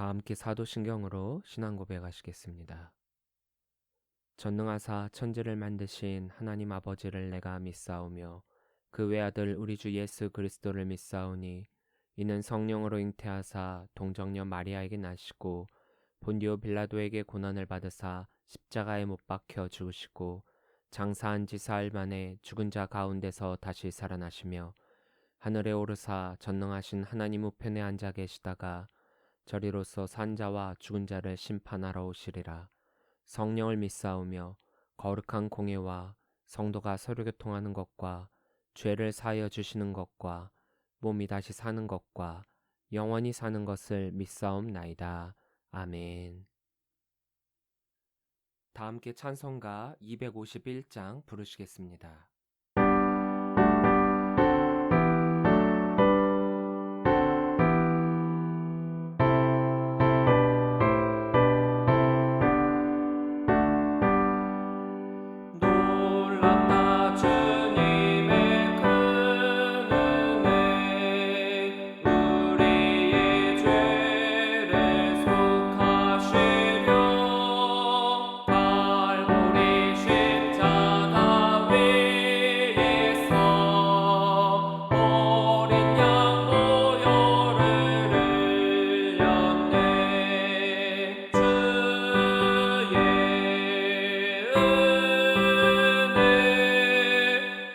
다 함께 사도신경으로 신앙 고백하시겠습니다. 전능하사 천지를 만드신 하나님 아버지를 내가 믿사오며 그 외아들 우리 주 예수 그리스도를 믿사오니 이는 성령으로 잉태하사 동정녀 마리아에게 나시고 본디오 빌라도에게 고난을 받으사 십자가에 못 박혀 죽으시고 장사한 지 사흘 만에 죽은 자 가운데서 다시 살아나시며 하늘에 오르사 전능하신 하나님 우편에 앉아 계시다가 저리로서 산자와 죽은 자를 심판하러 오시리라. 성령을 믿사오며 거룩한 공예와 성도가 서로 교통하는 것과 죄를 사하여 주시는 것과 몸이 다시 사는 것과 영원히 사는 것을 믿사옵나이다. 아멘. 다 함께 찬송가 251장 부르시겠습니다. 놀랍다 주님의 큰 은혜 우리의 죄를 속하시려 갈보리 십자가 위에서 어린 양 보혈을 흘렸네. 주의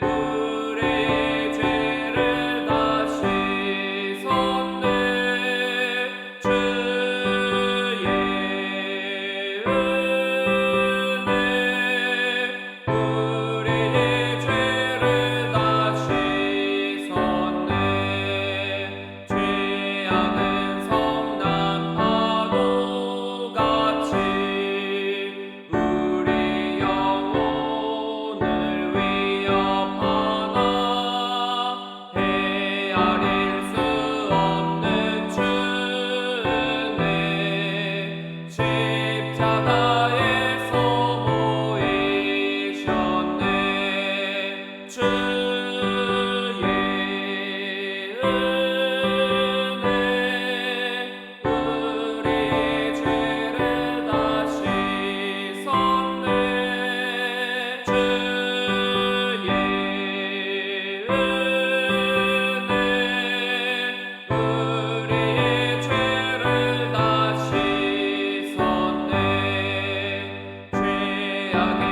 우리의 죄를 다 씻었네. 주의 우리의 죄를 다 씻었네. 죄악은 성난 파도같이 우리 영혼을 위협하나 헤아릴 수 없는 주은혜 십자가에서 보이셨네. 주의 은혜 우리의 죄를 다 씻었네. 주의 은혜 우리의 죄를 다 씻었네. 죄악에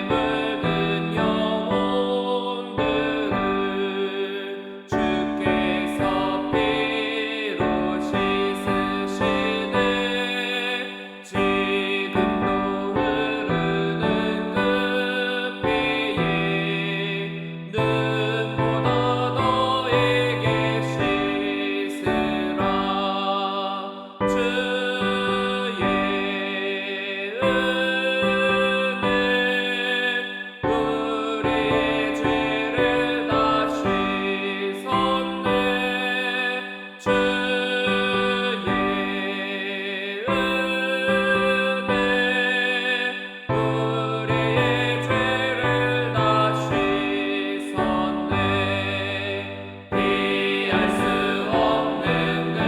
물든 영혼들을 주께서 피로 씻으시네. 지금도 흐르는 그 피에 눈보다 너에게 씻으라. 주의 은혜 우리의 죄를 다 씻었네. 주의 은혜 우리의 죄를 다 씻었네. 피할 수 없는 그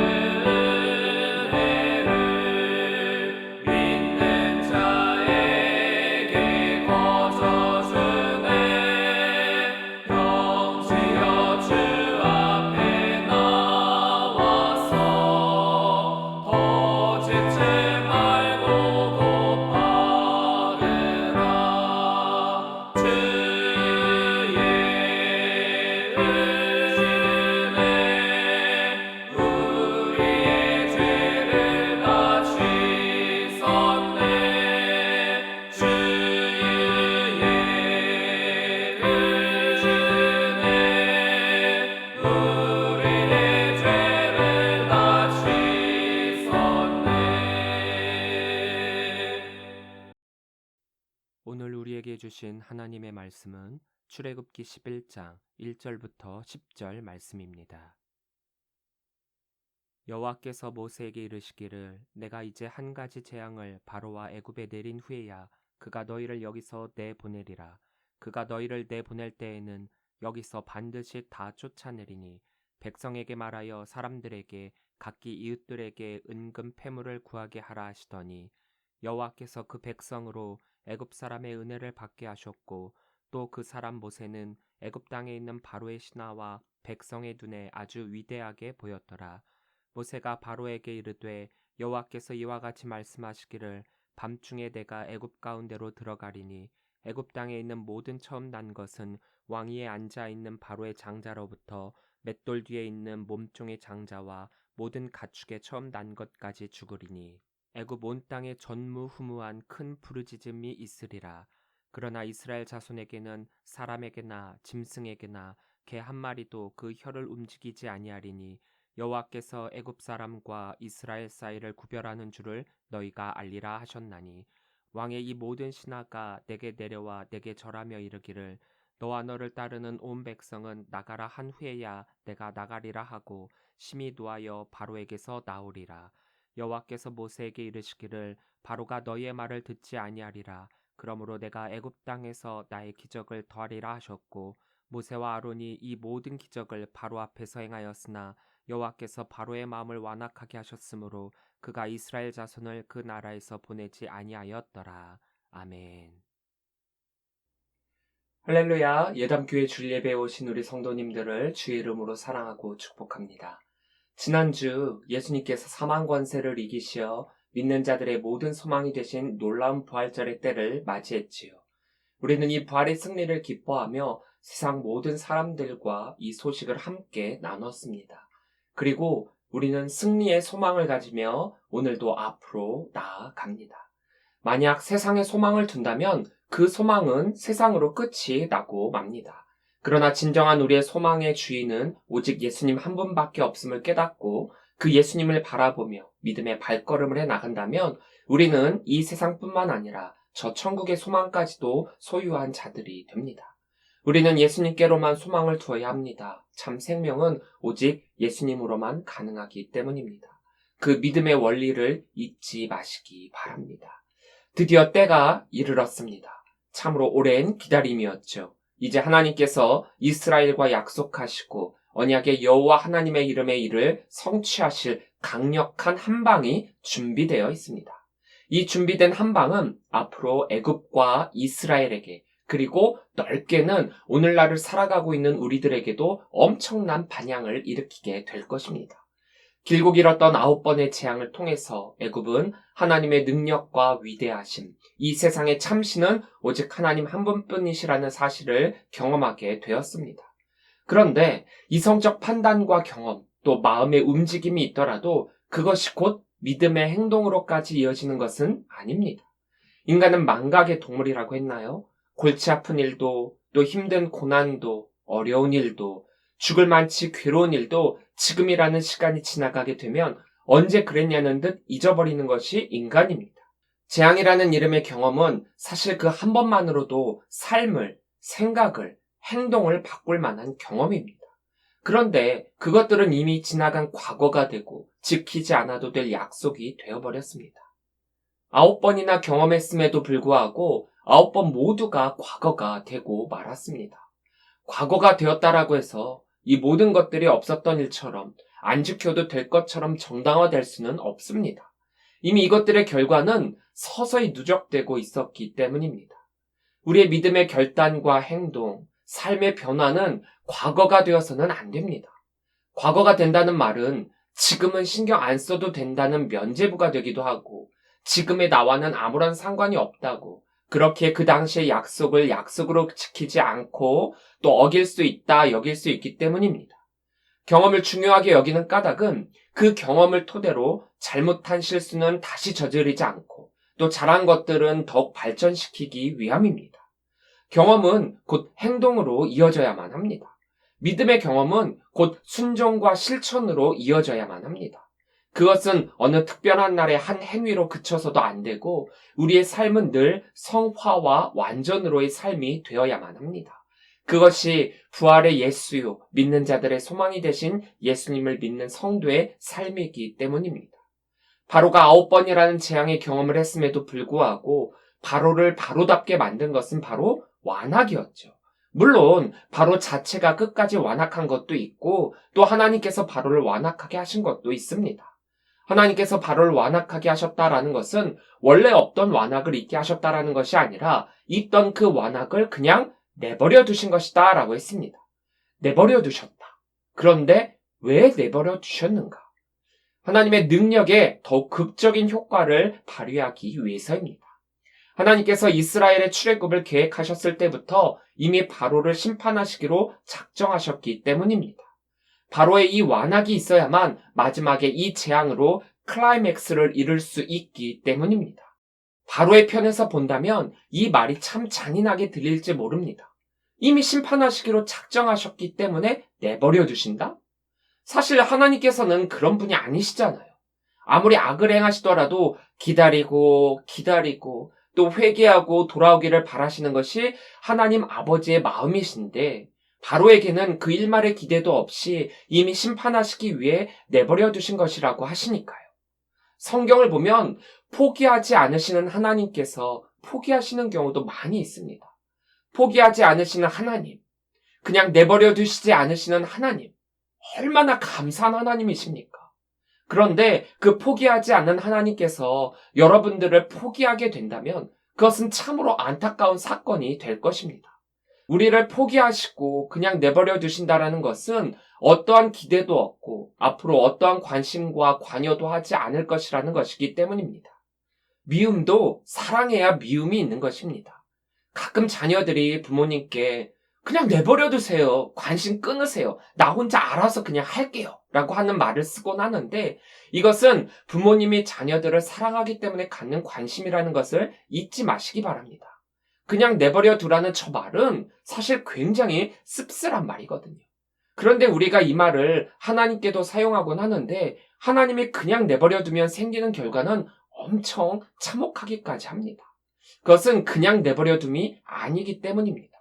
은혜를 믿는 자에게 거저주네. 형제여 주 앞에 나와서 더 지체 말고 곧바르라. 주의 은혜 우리의 죄를 다 씻었네. 주의 은혜 우리의 죄를 다 씻었네. 오늘 우리에게 주신 하나님의 말씀은 출애굽기 11장 1절부터 10절 말씀입니다. 여호와께서 모세에게 이르시기를 내가 이제 한 가지 재앙을 바로와 애굽에 내린 후에야 그가 너희를 여기서 내보내리라. 그가 너희를 내보낼 때에는 여기서 반드시 다 쫓아내리니 백성에게 말하여 사람들에게 각기 이웃들에게 은금 패물을 구하게 하라 하시더니 여호와께서 그 백성으로 애굽 사람의 은혜를 받게 하셨고 또 그 사람 모세는 애굽 땅에 있는 바로의 신하와 백성의 눈에 아주 위대하게 보였더라. 모세가 바로에게 이르되 여호와께서 이와 같이 말씀하시기를 밤중에 내가 애굽 가운데로 들어가리니 애굽 땅에 있는 모든 처음 난 것은 왕위에 앉아 있는 바로의 장자로부터 맷돌 뒤에 있는 몸종의 장자와 모든 가축의 처음 난 것까지 죽으리니 애굽 온 땅에 전무후무한 큰 부르짖음이 있으리라. 그러나 이스라엘 자손에게는 사람에게나 짐승에게나 개 한 마리도 그 혀를 움직이지 아니하리니 여호와께서 애굽 사람과 이스라엘 사이를 구별하는 줄을 너희가 알리라 하셨나니 왕의 이 모든 신하가 내게 내려와 내게 절하며 이르기를 너와 너를 따르는 온 백성은 나가라 한 후에야 내가 나가리라 하고 심히 노하여 바로에게서 나오리라. 여호와께서 모세에게 이르시기를 바로가 너희의 말을 듣지 아니하리라. 그러므로 내가 애굽 땅에서 나의 기적을 더하리라 하셨고 모세와 아론이 이 모든 기적을 바로 앞에서 행하였으나 여호와께서 바로의 마음을 완악하게 하셨으므로 그가 이스라엘 자손을 그 나라에서 보내지 아니하였더라. 아멘. 할렐루야, 예담교회 주일예배에 오신 우리 성도님들을 주의 이름으로 사랑하고 축복합니다. 지난주 예수님께서 사망 권세를 이기시어 믿는 자들의 모든 소망이 되신 놀라운 부활절의 때를 맞이했지요. 우리는 이 부활의 승리를 기뻐하며 세상 모든 사람들과 이 소식을 함께 나눴습니다. 그리고 우리는 승리의 소망을 가지며 오늘도 앞으로 나아갑니다. 만약 세상에 소망을 둔다면 그 소망은 세상으로 끝이 나고 맙니다. 그러나 진정한 우리의 소망의 주인은 오직 예수님 한 분밖에 없음을 깨닫고 그 예수님을 바라보며 믿음의 발걸음을 해 나간다면 우리는 이 세상뿐만 아니라 저 천국의 소망까지도 소유한 자들이 됩니다. 우리는 예수님께로만 소망을 두어야 합니다. 참 생명은 오직 예수님으로만 가능하기 때문입니다. 그 믿음의 원리를 잊지 마시기 바랍니다. 드디어 때가 이르렀습니다. 참으로 오랜 기다림이었죠. 이제 하나님께서 이스라엘과 약속하시고 언약의 여호와 하나님의 이름의 일을 성취하실 강력한 한방이 준비되어 있습니다. 이 준비된 한방은 앞으로 애굽과 이스라엘에게 그리고 넓게는 오늘날을 살아가고 있는 우리들에게도 엄청난 반향을 일으키게 될 것입니다. 길고 길었던 9번의 재앙을 통해서 애굽은 하나님의 능력과 위대하심, 이 세상의 참신은 오직 하나님 한 분뿐이시라는 사실을 경험하게 되었습니다. 그런데 이성적 판단과 경험, 또 마음의 움직임이 있더라도 그것이 곧 믿음의 행동으로까지 이어지는 것은 아닙니다. 인간은 망각의 동물이라고 했나요? 골치 아픈 일도, 또 힘든 고난도, 어려운 일도, 죽을 만치 괴로운 일도 지금이라는 시간이 지나가게 되면 언제 그랬냐는 듯 잊어버리는 것이 인간입니다. 재앙이라는 이름의 경험은 사실 그 한 번만으로도 삶을, 생각을, 행동을 바꿀 만한 경험입니다. 그런데 그것들은 이미 지나간 과거가 되고 지키지 않아도 될 약속이 되어버렸습니다. 9번이나 경험했음에도 불구하고 9번 모두가 과거가 되고 말았습니다. 과거가 되었다라고 해서 이 모든 것들이 없었던 일처럼 안 지켜도 될 것처럼 정당화될 수는 없습니다. 이미 이것들의 결과는 서서히 누적되고 있었기 때문입니다. 우리의 믿음의 결단과 행동, 삶의 변화는 과거가 되어서는 안 됩니다. 과거가 된다는 말은 지금은 신경 안 써도 된다는 면죄부가 되기도 하고 지금의 나와는 아무런 상관이 없다고 그렇게 그 당시의 약속을 약속으로 지키지 않고 또 어길 수 있다 여길 수 있기 때문입니다. 경험을 중요하게 여기는 까닭은 그 경험을 토대로 잘못한 실수는 다시 저지르지 않고 또 잘한 것들은 더욱 발전시키기 위함입니다. 경험은 곧 행동으로 이어져야만 합니다. 믿음의 경험은 곧 순종과 실천으로 이어져야만 합니다. 그것은 어느 특별한 날의 한 행위로 그쳐서도 안 되고 우리의 삶은 늘 성화와 완전으로의 삶이 되어야만 합니다. 그것이 부활의 예수요, 믿는 자들의 소망이 되신 예수님을 믿는 성도의 삶이기 때문입니다. 바로가 9번이라는 재앙의 경험을 했음에도 불구하고 바로를 바로답게 만든 것은 바로 완악이었죠. 물론 바로 자체가 끝까지 완악한 것도 있고 또 하나님께서 바로를 완악하게 하신 것도 있습니다. 하나님께서 바로를 완악하게 하셨다라는 것은 원래 없던 완악을 있게 하셨다라는 것이 아니라 있던 그 완악을 그냥 내버려 두신 것이다 라고 했습니다. 내버려 두셨다. 그런데 왜 내버려 두셨는가? 하나님의 능력에 더욱 극적인 효과를 발휘하기 위해서입니다. 하나님께서 이스라엘의 출애굽을 계획하셨을 때부터 이미 바로를 심판하시기로 작정하셨기 때문입니다. 바로의 이 완악이 있어야만 마지막에 이 재앙으로 클라이맥스를 이룰 수 있기 때문입니다. 바로의 편에서 본다면 이 말이 참 잔인하게 들릴지 모릅니다. 이미 심판하시기로 작정하셨기 때문에 내버려 두신다? 사실 하나님께서는 그런 분이 아니시잖아요. 아무리 악을 행하시더라도 기다리고 또 회개하고 돌아오기를 바라시는 것이 하나님 아버지의 마음이신데 바로에게는 그 일말의 기대도 없이 이미 심판하시기 위해 내버려 두신 것이라고 하시니까요. 성경을 보면 포기하지 않으시는 하나님께서 포기하시는 경우도 많이 있습니다. 포기하지 않으시는 하나님, 그냥 내버려 두시지 않으시는 하나님, 얼마나 감사한 하나님이십니까? 그런데 그 포기하지 않는 하나님께서 여러분들을 포기하게 된다면 그것은 참으로 안타까운 사건이 될 것입니다. 우리를 포기하시고 그냥 내버려 두신다라는 것은 어떠한 기대도 없고 앞으로 어떠한 관심과 관여도 하지 않을 것이라는 것이기 때문입니다. 미움도 사랑해야 미움이 있는 것입니다. 가끔 자녀들이 부모님께 그냥 내버려 두세요. 관심 끊으세요. 나 혼자 알아서 그냥 할게요. 라고 하는 말을 쓰곤 하는데 이것은 부모님이 자녀들을 사랑하기 때문에 갖는 관심이라는 것을 잊지 마시기 바랍니다. 그냥 내버려 두라는 저 말은 사실 굉장히 씁쓸한 말이거든요. 그런데 우리가 이 말을 하나님께도 사용하곤 하는데 하나님이 그냥 내버려 두면 생기는 결과는 엄청 참혹하기까지 합니다. 그것은 그냥 내버려 둠이 아니기 때문입니다.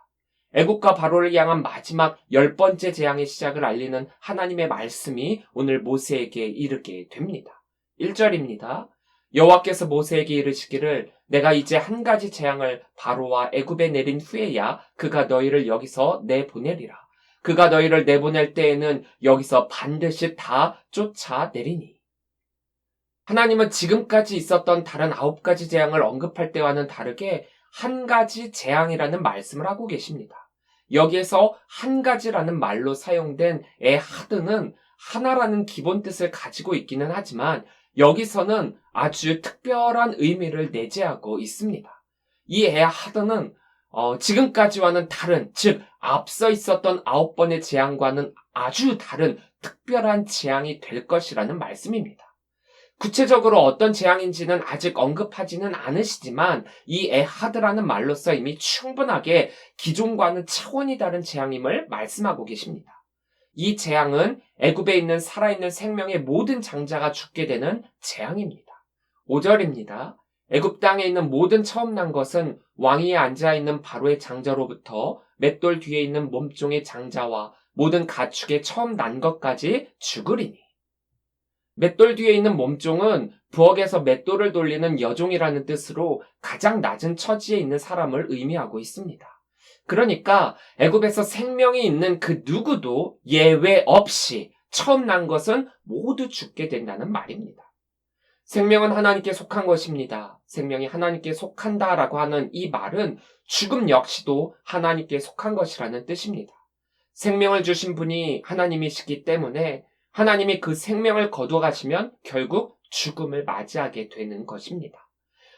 애국과 바로를 향한 마지막 10번째 재앙의 시작을 알리는 하나님의 말씀이 오늘 모세에게 이르게 됩니다. 1절입니다. 여호와께서 모세에게 이르시기를 내가 이제 한 가지 재앙을 바로와 애굽에 내린 후에야 그가 너희를 여기서 내보내리라. 그가 너희를 내보낼 때에는 여기서 반드시 다 쫓아내리니. 하나님은 지금까지 있었던 다른 9가지 재앙을 언급할 때와는 다르게 한 가지 재앙이라는 말씀을 하고 계십니다. 여기에서 한 가지라는 말로 사용된 에하드는 하나라는 기본 뜻을 가지고 있기는 하지만 여기서는 아주 특별한 의미를 내재하고 있습니다. 이 에하드는 지금까지와는 다른, 즉 앞서 있었던 9번의 재앙과는 아주 다른 특별한 재앙이 될 것이라는 말씀입니다. 구체적으로 어떤 재앙인지는 아직 언급하지는 않으시지만 이 에하드라는 말로써 이미 충분하게 기존과는 차원이 다른 재앙임을 말씀하고 계십니다. 이 재앙은 애굽에 있는 살아있는 생명의 모든 장자가 죽게 되는 재앙입니다. 5절입니다. 애굽 땅에 있는 모든 처음 난 것은 왕위에 앉아있는 바로의 장자로부터 맷돌 뒤에 있는 몸종의 장자와 모든 가축의 처음 난 것까지 죽으리니. 맷돌 뒤에 있는 몸종은 부엌에서 맷돌을 돌리는 여종이라는 뜻으로 가장 낮은 처지에 있는 사람을 의미하고 있습니다. 그러니까 애굽에서 생명이 있는 그 누구도 예외 없이 처음 난 것은 모두 죽게 된다는 말입니다. 생명은 하나님께 속한 것입니다. 생명이 하나님께 속한다라고 하는 이 말은 죽음 역시도 하나님께 속한 것이라는 뜻입니다. 생명을 주신 분이 하나님이시기 때문에 하나님이 그 생명을 거둬가시면 결국 죽음을 맞이하게 되는 것입니다.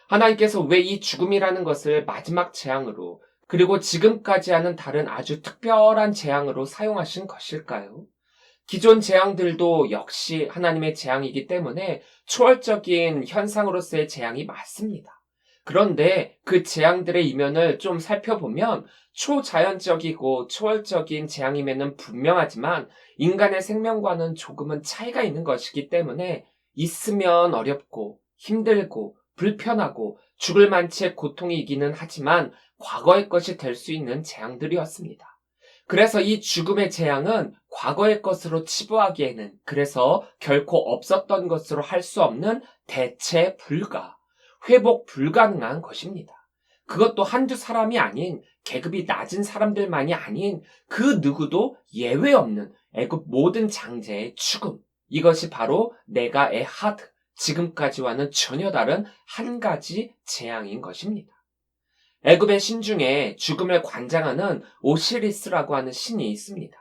하나님께서 왜 이 죽음이라는 것을 마지막 재앙으로 그리고 지금까지 하는 다른 아주 특별한 재앙으로 사용하신 것일까요? 기존 재앙들도 역시 하나님의 재앙이기 때문에 초월적인 현상으로서의 재앙이 맞습니다. 그런데 그 재앙들의 이면을 좀 살펴보면 초자연적이고 초월적인 재앙임에는 분명하지만 인간의 생명과는 조금은 차이가 있는 것이기 때문에 있으면 어렵고 힘들고 불편하고 죽을 만치의 고통이 이기는 하지만 과거의 것이 될 수 있는 재앙들이었습니다. 그래서 이 죽음의 재앙은 과거의 것으로 치부하기에는 그래서 결코 없었던 것으로 할 수 없는 대체 불가, 회복 불가능한 것입니다. 그것도 한두 사람이 아닌 계급이 낮은 사람들만이 아닌 그 누구도 예외 없는 애굽 모든 장제의 죽음. 이것이 바로 내가 에하드, 지금까지와는 전혀 다른 한 가지 재앙인 것입니다. 애굽의 신 중에 죽음을 관장하는 오시리스라고 하는 신이 있습니다.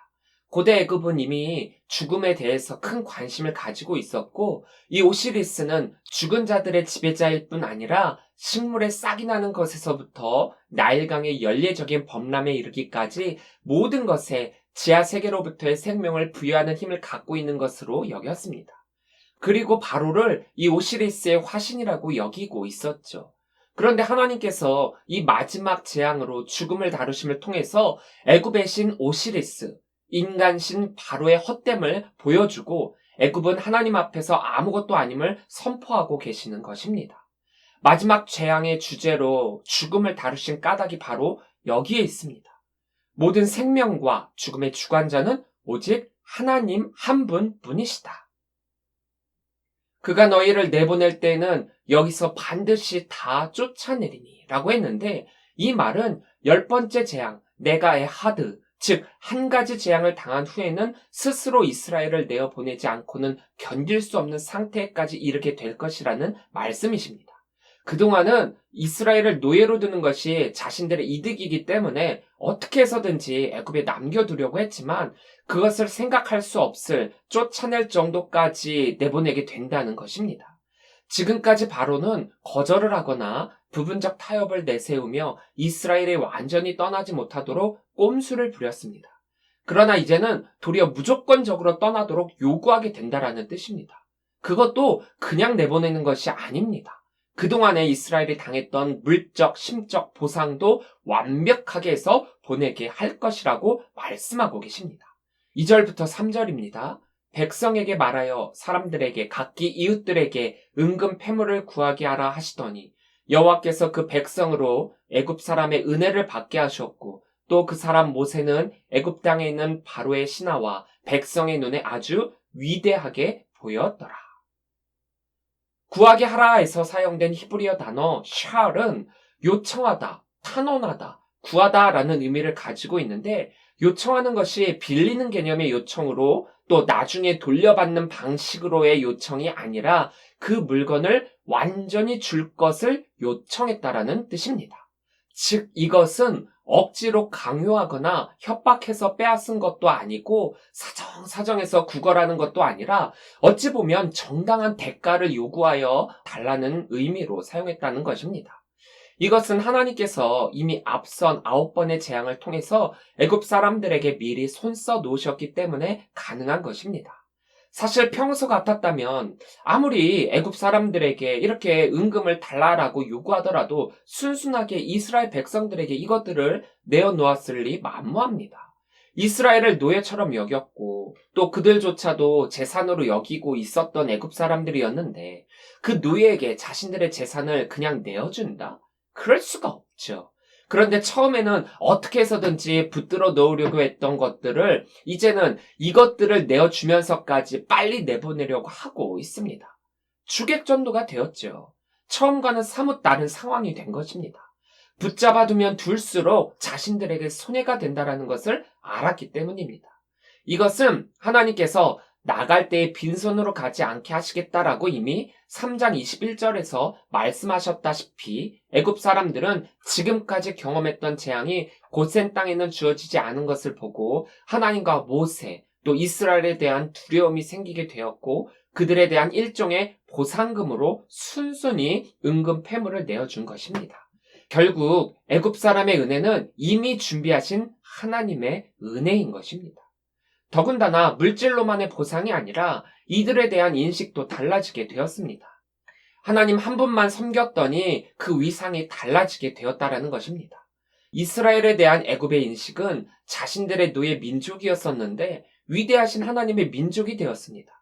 고대 애굽은 이미 죽음에 대해서 큰 관심을 가지고 있었고, 이 오시리스는 죽은 자들의 지배자일 뿐 아니라 식물에 싹이 나는 것에서부터 나일강의 연례적인 범람에 이르기까지 모든 것에 지하 세계로부터의 생명을 부여하는 힘을 갖고 있는 것으로 여겼습니다. 그리고 바로를 이 오시리스의 화신이라고 여기고 있었죠. 그런데 하나님께서 이 마지막 재앙으로 죽음을 다루심을 통해서 애굽의 신 오시리스, 인간신 바로의 헛됨을 보여주고 애굽은 하나님 앞에서 아무것도 아님을 선포하고 계시는 것입니다. 마지막 재앙의 주제로 죽음을 다루신 까닭이 바로 여기에 있습니다. 모든 생명과 죽음의 주관자는 오직 하나님 한 분뿐이시다. 그가 너희를 내보낼 때는 여기서 반드시 다 쫓아내리니 라고 했는데, 이 말은 10번째 재앙, 네가의 하드, 즉 한 가지 재앙을 당한 후에는 스스로 이스라엘을 내어보내지 않고는 견딜 수 없는 상태까지 이르게 될 것이라는 말씀이십니다. 그동안은 이스라엘을 노예로 두는 것이 자신들의 이득이기 때문에 어떻게 해서든지 애굽에 남겨두려고 했지만 그것을 생각할 수 없을 쫓아낼 정도까지 내보내게 된다는 것입니다. 지금까지 바로는 거절을 하거나 부분적 타협을 내세우며 이스라엘이 완전히 떠나지 못하도록 꼼수를 부렸습니다. 그러나 이제는 도리어 무조건적으로 떠나도록 요구하게 된다라는 뜻입니다. 그것도 그냥 내보내는 것이 아닙니다. 그동안에 이스라엘이 당했던 물적, 심적 보상도 완벽하게 해서 보내게 할 것이라고 말씀하고 계십니다. 2절부터 3절입니다. 백성에게 말하여 사람들에게 각기 이웃들에게 은금 패물을 구하게 하라 하시더니 여호와께서 그 백성으로 애굽 사람의 은혜를 받게 하셨고 또 그 사람 모세는 애굽 땅에 있는 바로의 신하와 백성의 눈에 아주 위대하게 보였더라. 구하게 하라에서 사용된 히브리어 단어 샬은 요청하다, 탄원하다, 구하다라는 의미를 가지고 있는데, 요청하는 것이 빌리는 개념의 요청으로 또 나중에 돌려받는 방식으로의 요청이 아니라 그 물건을 완전히 줄 것을 요청했다라는 뜻입니다. 즉 이것은 억지로 강요하거나 협박해서 빼앗은 것도 아니고 사정사정해서 구걸하는 것도 아니라 어찌 보면 정당한 대가를 요구하여 달라는 의미로 사용했다는 것입니다. 이것은 하나님께서 이미 앞선 9번의 재앙을 통해서 애굽 사람들에게 미리 손써 놓으셨기 때문에 가능한 것입니다. 사실 평소 같았다면 아무리 애굽 사람들에게 이렇게 은금을 달라라고 요구하더라도 순순하게 이스라엘 백성들에게 이것들을 내어놓았을 리 만무합니다. 이스라엘을 노예처럼 여겼고 또 그들조차도 재산으로 여기고 있었던 애굽 사람들이었는데 그 노예에게 자신들의 재산을 그냥 내어준다? 그럴 수가 없죠. 그런데 처음에는 어떻게 해서든지 붙들어 넣으려고 했던 것들을 이제는 이것들을 내어주면서까지 빨리 내보내려고 하고 있습니다. 주객전도가 되었죠. 처음과는 사뭇 다른 상황이 된 것입니다. 붙잡아두면 둘수록 자신들에게 손해가 된다는 것을 알았기 때문입니다. 이것은 하나님께서 나갈 때에 빈손으로 가지 않게 하시겠다라고 이미 3장 21절에서 말씀하셨다시피 애굽 사람들은 지금까지 경험했던 재앙이 고센 땅에는 주어지지 않은 것을 보고 하나님과 모세 또 이스라엘에 대한 두려움이 생기게 되었고 그들에 대한 일종의 보상금으로 순순히 은금 패물을 내어준 것입니다. 결국 애굽 사람의 은혜는 이미 준비하신 하나님의 은혜인 것입니다. 더군다나 물질로만의 보상이 아니라 이들에 대한 인식도 달라지게 되었습니다. 하나님 한 분만 섬겼더니 그 위상이 달라지게 되었다라는 것입니다. 이스라엘에 대한 애굽의 인식은 자신들의 노예 민족이었었는데 위대하신 하나님의 민족이 되었습니다.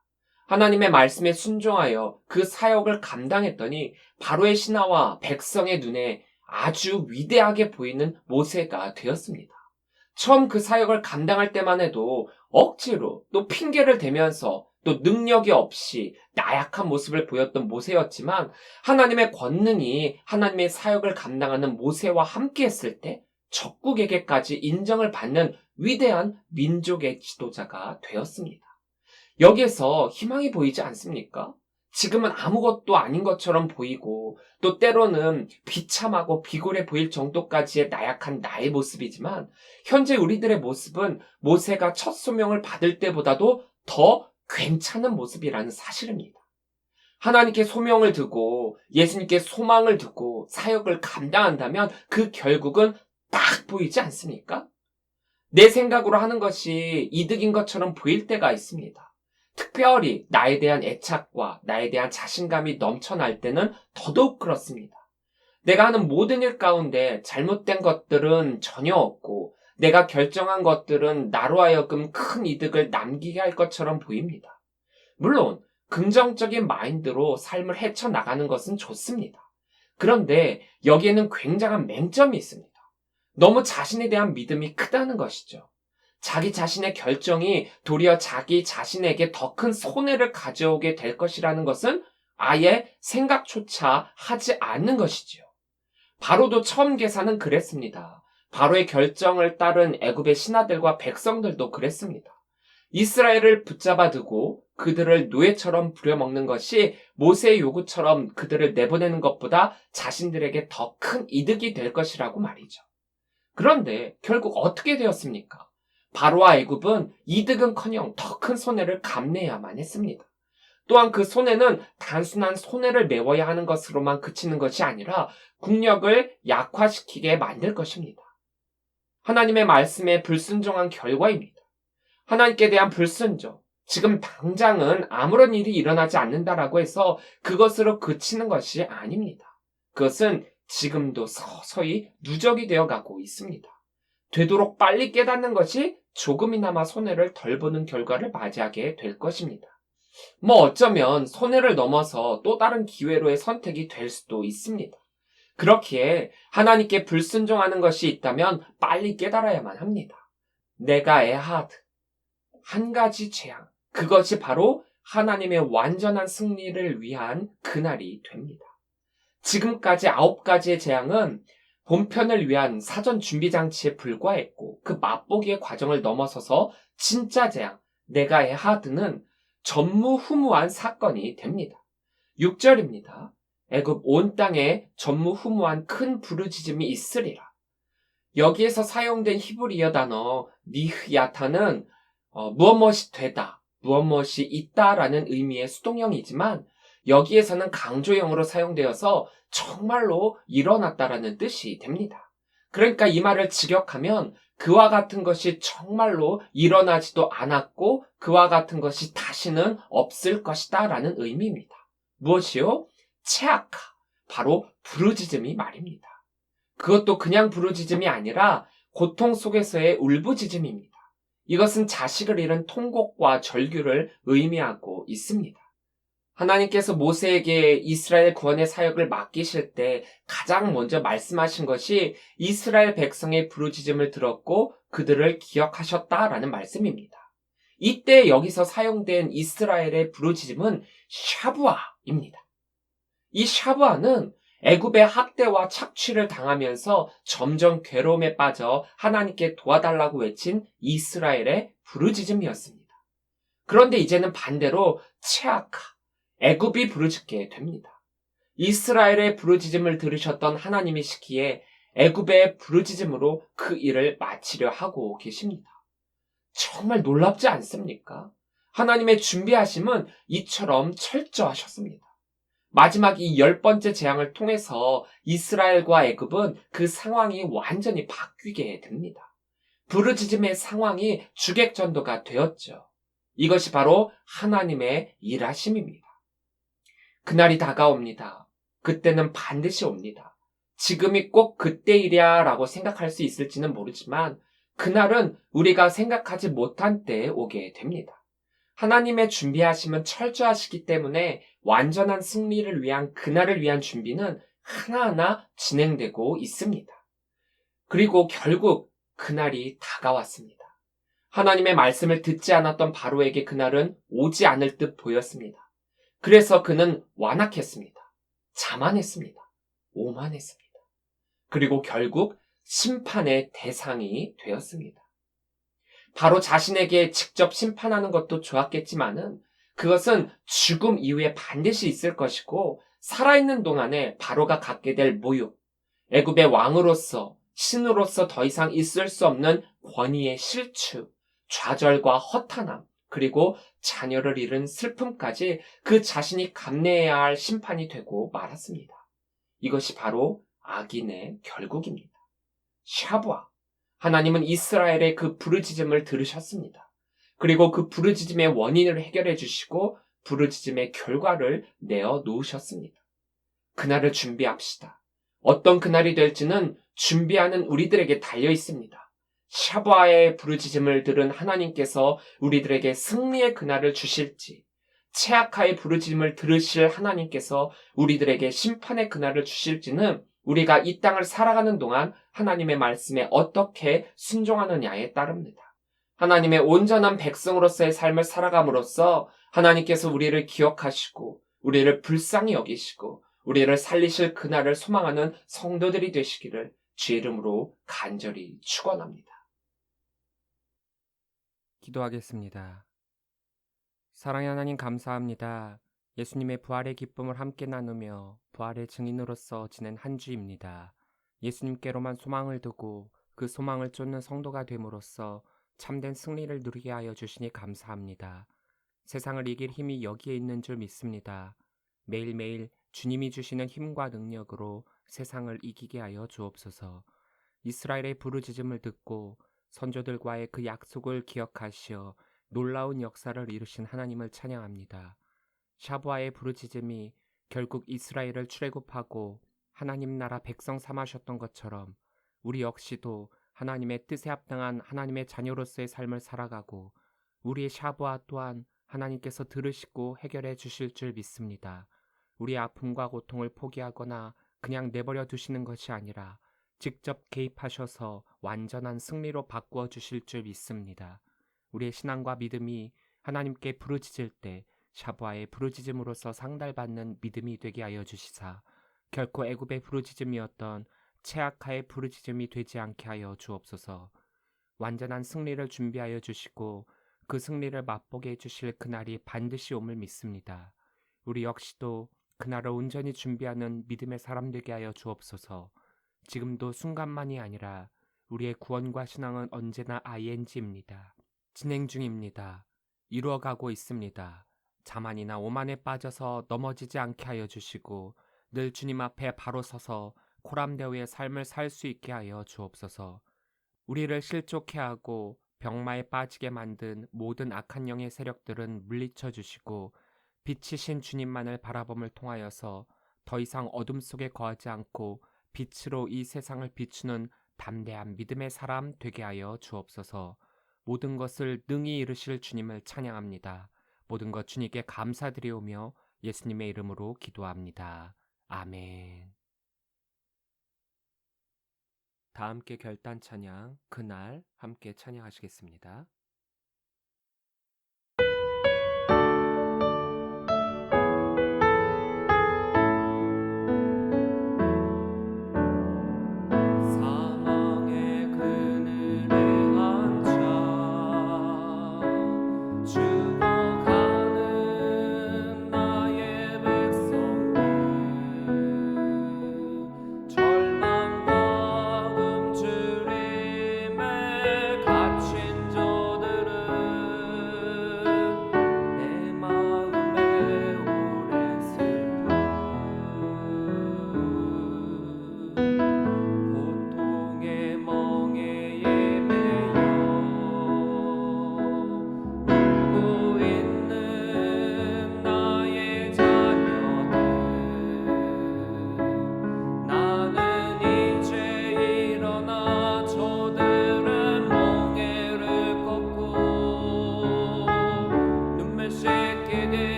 하나님의 말씀에 순종하여 그 사역을 감당했더니 바로의 신하와 백성의 눈에 아주 위대하게 보이는 모세가 되었습니다. 처음 그 사역을 감당할 때만 해도 억지로 또 핑계를 대면서 또 능력이 없이 나약한 모습을 보였던 모세였지만 하나님의 권능이 하나님의 사역을 감당하는 모세와 함께 했을 때 적국에게까지 인정을 받는 위대한 민족의 지도자가 되었습니다. 여기에서 희망이 보이지 않습니까? 지금은 아무것도 아닌 것처럼 보이고 또 때로는 비참하고 비굴해 보일 정도까지의 나약한 나의 모습이지만 현재 우리들의 모습은 모세가 첫 소명을 받을 때보다도 더 괜찮은 모습이라는 사실입니다. 하나님께 소명을 두고 예수님께 소망을 두고 사역을 감당한다면 그 결국은 딱 보이지 않습니까? 내 생각으로 하는 것이 이득인 것처럼 보일 때가 있습니다. 특별히 나에 대한 애착과 나에 대한 자신감이 넘쳐날 때는 더더욱 그렇습니다. 내가 하는 모든 일 가운데 잘못된 것들은 전혀 없고 내가 결정한 것들은 나로 하여금 큰 이득을 남기게 할 것처럼 보입니다. 물론 긍정적인 마인드로 삶을 헤쳐나가는 것은 좋습니다. 그런데 여기에는 굉장한 맹점이 있습니다. 너무 자신에 대한 믿음이 크다는 것이죠. 자기 자신의 결정이 도리어 자기 자신에게 더 큰 손해를 가져오게 될 것이라는 것은 아예 생각조차 하지 않는 것이지요. 바로도 처음 계산은 그랬습니다. 바로의 결정을 따른 애굽의 신하들과 백성들도 그랬습니다. 이스라엘을 붙잡아 두고 그들을 노예처럼 부려먹는 것이 모세의 요구처럼 그들을 내보내는 것보다 자신들에게 더 큰 이득이 될 것이라고 말이죠. 그런데 결국 어떻게 되었습니까? 바로와 애굽은 이득은커녕 더 큰 손해를 감내해야만 했습니다. 또한 그 손해는 단순한 손해를 메워야 하는 것으로만 그치는 것이 아니라 국력을 약화시키게 만들 것입니다. 하나님의 말씀에 불순종한 결과입니다. 하나님께 대한 불순종, 지금 당장은 아무런 일이 일어나지 않는다라고 해서 그것으로 그치는 것이 아닙니다. 그것은 지금도 서서히 누적이 되어가고 있습니다. 되도록 빨리 깨닫는 것이 조금이나마 손해를 덜 보는 결과를 맞이하게 될 것입니다. 어쩌면 손해를 넘어서 또 다른 기회로의 선택이 될 수도 있습니다. 그렇기에 하나님께 불순종하는 것이 있다면 빨리 깨달아야만 합니다. 내가 에하드, 한 가지 재앙, 그것이 바로 하나님의 완전한 승리를 위한 그날이 됩니다. 지금까지 9가지의 재앙은 본편을 위한 사전 준비 장치에 불과했고 그 맛보기의 과정을 넘어서서 진짜 재앙, 내가 에하드는 전무후무한 사건이 됩니다. 6절입니다. 애굽 온 땅에 전무후무한 큰 부르짖음이 있으리라. 여기에서 사용된 히브리어 단어 니흐야타는 무엇무엇이 되다, 무엇무엇이 있다라는 의미의 수동형이지만 여기에서는 강조형으로 사용되어서 정말로 일어났다라는 뜻이 됩니다. 그러니까 이 말을 직역하면 그와 같은 것이 정말로 일어나지도 않았고 그와 같은 것이 다시는 없을 것이다 라는 의미입니다. 무엇이요? 체아카, 바로 부르짖음이 말입니다. 그것도 그냥 부르짖음이 아니라 고통 속에서의 울부짖음입니다. 이것은 자식을 잃은 통곡과 절규를 의미하고 있습니다. 하나님께서 모세에게 이스라엘 구원의 사역을 맡기실 때 가장 먼저 말씀하신 것이 이스라엘 백성의 부르짖음을 들었고 그들을 기억하셨다라는 말씀입니다. 이때 여기서 사용된 이스라엘의 부르짖음은 샤부아입니다. 이 샤부아는 애굽의 학대와 착취를 당하면서 점점 괴로움에 빠져 하나님께 도와달라고 외친 이스라엘의 부르짖음이었습니다. 그런데 이제는 반대로 체아카, 애굽이 부르짖게 됩니다. 이스라엘의 부르짖음을 들으셨던 하나님이시기에 애굽의 부르짖음으로 그 일을 마치려 하고 계십니다. 정말 놀랍지 않습니까? 하나님의 준비하심은 이처럼 철저하셨습니다. 마지막 이 10번째 재앙을 통해서 이스라엘과 애굽은 그 상황이 완전히 바뀌게 됩니다. 부르짖음의 상황이 주객전도가 되었죠. 이것이 바로 하나님의 일하심입니다. 그날이 다가옵니다. 그때는 반드시 옵니다. 지금이 꼭 그때이랴 라고 생각할 수 있을지는 모르지만 그날은 우리가 생각하지 못한 때에 오게 됩니다. 하나님의 준비하심은 철저하시기 때문에 완전한 승리를 위한 그날을 위한 준비는 하나하나 진행되고 있습니다. 그리고 결국 그날이 다가왔습니다. 하나님의 말씀을 듣지 않았던 바로에게 그날은 오지 않을 듯 보였습니다. 그래서 그는 완악했습니다. 자만했습니다. 오만했습니다. 그리고 결국 심판의 대상이 되었습니다. 바로 자신에게 직접 심판하는 것도 좋았겠지만은 그것은 죽음 이후에 반드시 있을 것이고 살아있는 동안에 바로가 갖게 될 모욕, 애굽의 왕으로서 신으로서 더 이상 있을 수 없는 권위의 실추, 좌절과 허탄함, 그리고 자녀를 잃은 슬픔까지 그 자신이 감내해야 할 심판이 되고 말았습니다. 이것이 바로 악인의 결국입니다. 샤브아, 하나님은 이스라엘의 그 부르짖음을 들으셨습니다. 그리고 그 부르짖음의 원인을 해결해 주시고 부르짖음의 결과를 내어 놓으셨습니다. 그날을 준비합시다. 어떤 그날이 될지는 준비하는 우리들에게 달려 있습니다. 샤바의 부르짖음을 들은 하나님께서 우리들에게 승리의 그날을 주실지, 체아카의 부르짖음을 들으실 하나님께서 우리들에게 심판의 그날을 주실지는 우리가 이 땅을 살아가는 동안 하나님의 말씀에 어떻게 순종하느냐에 따릅니다. 하나님의 온전한 백성으로서의 삶을 살아감으로써 하나님께서 우리를 기억하시고 우리를 불쌍히 여기시고 우리를 살리실 그날을 소망하는 성도들이 되시기를 주의 이름으로 간절히 축원합니다. 기도하겠습니다. 사랑의 하나님 감사합니다. 예수님의 부활의 기쁨을 함께 나누며 부활의 증인으로서 지낸 한 주입니다. 예수님께로만 소망을 두고 그 소망을 쫓는 성도가 됨으로써 참된 승리를 누리게 하여 주시니 감사합니다. 세상을 이길 힘이 여기에 있는 줄 믿습니다. 매일매일 주님이 주시는 힘과 능력으로 세상을 이기게 하여 주옵소서. 이스라엘의 부르짖음을 듣고 선조들과의 그 약속을 기억하시어 놀라운 역사를 이루신 하나님을 찬양합니다. 샤브아의 부르짖음이 결국 이스라엘을 출애굽하고 하나님 나라 백성 삼으셨던 것처럼 우리 역시도 하나님의 뜻에 합당한 하나님의 자녀로서의 삶을 살아가고 우리의 샤브아 또한 하나님께서 들으시고 해결해 주실 줄 믿습니다. 우리의 아픔과 고통을 포기하거나 그냥 내버려 두시는 것이 아니라 직접 개입하셔서 완전한 승리로 바꾸어 주실 줄 믿습니다. 우리의 신앙과 믿음이 하나님께 부르짖을 때 샤브아의 부르짖음으로서 상달받는 믿음이 되게 하여 주시사 결코 애굽의 부르짖음이었던 체아카의 부르짖음이 되지 않게 하여 주옵소서. 완전한 승리를 준비하여 주시고 그 승리를 맛보게 해주실 그날이 반드시 옴을 믿습니다. 우리 역시도 그날을 온전히 준비하는 믿음의 사람 되게 하여 주옵소서. 지금도 순간만이 아니라 우리의 구원과 신앙은 언제나 ing입니다. 진행 중입니다. 이루어가고 있습니다. 자만이나 오만에 빠져서 넘어지지 않게 하여 주시고 늘 주님 앞에 바로 서서 코람대오의 삶을 살 수 있게 하여 주옵소서. 우리를 실족해 하고 병마에 빠지게 만든 모든 악한 영의 세력들은 물리쳐 주시고 빛이신 주님만을 바라봄을 통하여서 더 이상 어둠 속에 거하지 않고 빛으로 이 세상을 비추는 담대한 믿음의 사람 되게 하여 주옵소서. 모든 것을 능히 이루실 주님을 찬양합니다. 모든 것 주님께 감사드리오며 예수님의 이름으로 기도합니다. 아멘. 다 함께 결단 찬양 그날 함께 찬양하시겠습니다. 사망의 그늘에 앉아 죽어가는 나의 백성들 절망과 굶주림에 갇힌 저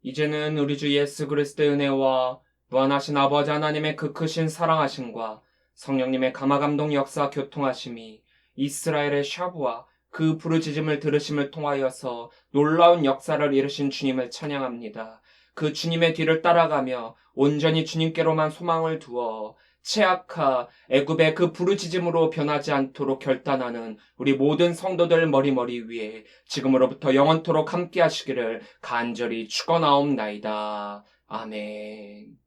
이제는 우리 주 예수 그리스도의 은혜와 무한하신 아버지 하나님의 그 크신 사랑하심과 성령님의 감화감동 역사 교통하심이 이스라엘의 샤브와 그 부르짖음을 들으심을 통하여서 놀라운 역사를 이루신 주님을 찬양합니다. 그 주님의 뒤를 따라가며 온전히 주님께로만 소망을 두어 최악하 애굽의 그 부르짖음으로 변하지 않도록 결단하는 우리 모든 성도들 머리머리 위에 지금으로부터 영원토록 함께 하시기를 간절히 축원하옵나이다. 아멘.